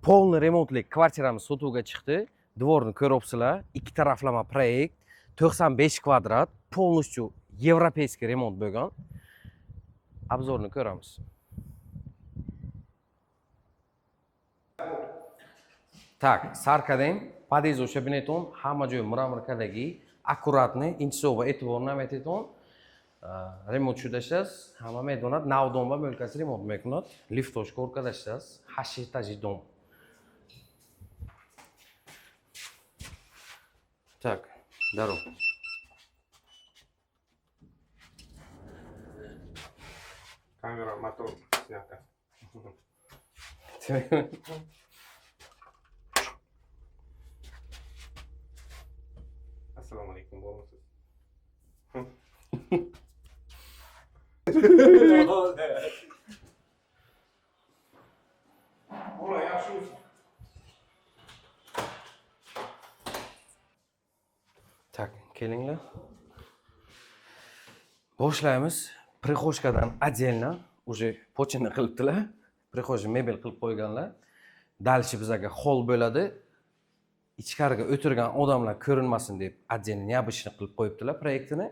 Полный remontlik kvartiramiz sotuvga chiqdi. Dvorni ko'ryapsizlar. Ikki taraflama proyekt, 95 kvadrat, полностью европейский remont bo'lgan. Obzorni ko'ramiz. Так, sarkadan подъезд o'sha beton, hamma joyi mramorkadagi, аккуратный, инчисово e'tiborni aytaton. Remont shudashasiz, hamma maydonat, navdon va mo'lkasi remont mekunat. Lift toshga o'rkadashasiz, 8 etajli dom. Так, здорово. Камера, мотор снята. Assalomu alaykum, bo'lmisiz? Bo'lay, yaxshimisiz? Так, kelinglar. Boshlaymiz. Prixoshkadan отдельно уже починni qilibdilar. Prixoshka mebel qilib qo'yganlar. Dальше bizga hol bo'ladi. Ichkariga o'tirgan odamlar ko'rinmasin deb отдельно необычный qilib qo'yibdilar proyektini.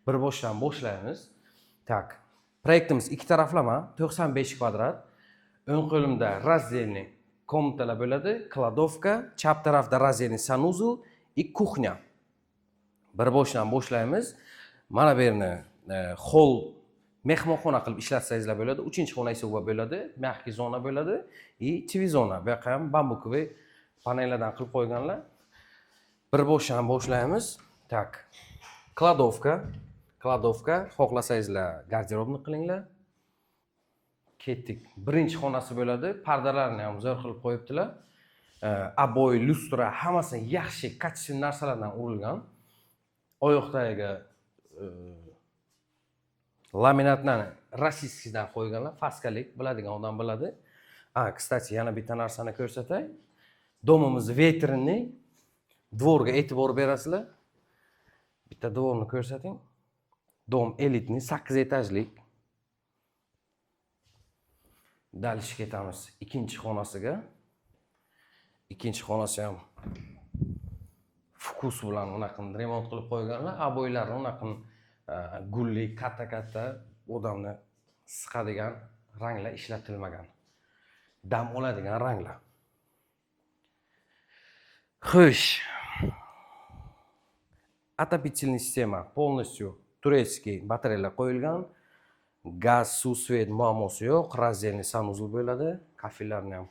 Bir boshdan boshlaymiz. Так, proyektimiz ikki taraflama, 95 kvadrat. O'ng qo'limda раздельный komnatalar bo'ladi, kladovka, chap tarafda раздельный санузел и kuxnya. Bir boshdan boshlaymiz. Mana bu yerni hol mehmonxona qilib ishlatsangizlar bo'ladi. 3-xona esa u bo'ladi, mягкий zona bo'ladi и TV zona. Bu yoqqa ham bambukovый panellardan qilib qo'yganlar. Bir boshdan boshlaymiz. Tak. Kladovka, xohlasangizlar garderobni qilinglar. Ketdik. Birinchi xonasi bo'ladi. Pardalarni ham zo'r qilib qo'yibdilar. Aboy, lustra, hammasi yaxshi, kачественный narsalardan urilgan. Oyoqdagi laminatlarni rossiyskidan qo'yganlar, faskalik biladigan odam biladi. Kстати, yana bitta narsani ko'rsatay. Domimiz vetrinni, dvorga e'tibor berasizlar. Bitta dvorni ko'rsating. Dom elitni 8 etajlik. Dальше ketamiz ikkinchi xonasiga. Ikkinchi xonasi ham fokus bilan unaqa remont qilib qo'yganlar. Aboylarni unaqa gulli, katta odamni siqadigan ranglar ishlatilmagan. Dam oladigan ranglar. Xo'sh. Отопительная система полностью турецкий batareyalar qo'yilgan. Gaz, suv, svet muammosi yo'q. Раздельный санузел bo'ladi. Kafellarni ham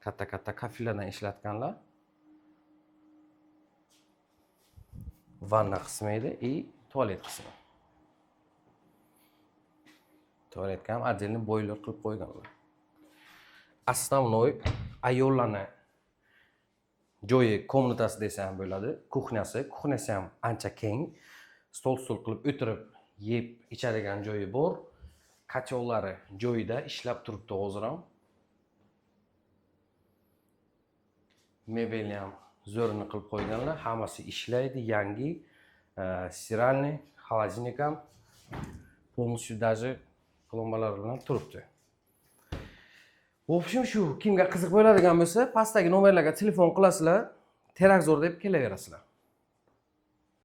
katta kafellardan ishlatganlar. Vanna qismi edi и tualet qismi. Tualetga ham отдельный boiler qilib qo'yganlar. Основной ayollarni joyi komnatasi desa ham bo'ladi. Kuxnyasi ham ancha keng. Stol qilib o'tirib yeb ichadigan joyi bor. Kachovlari joyida ishlab turibdi hozir ham. Mebelni ham zo'rini qilib qo'yganlar. Hammasi ishlaydi, yangi. Стиральный, холодильник ham полностью даже plombalar bilan turibdi. В общем, shu kimga qiziq bo'ladigan bo'lsa, pastdagi nomerlarga telefon qilasizlar, Terakzor deb kelaverasizlar.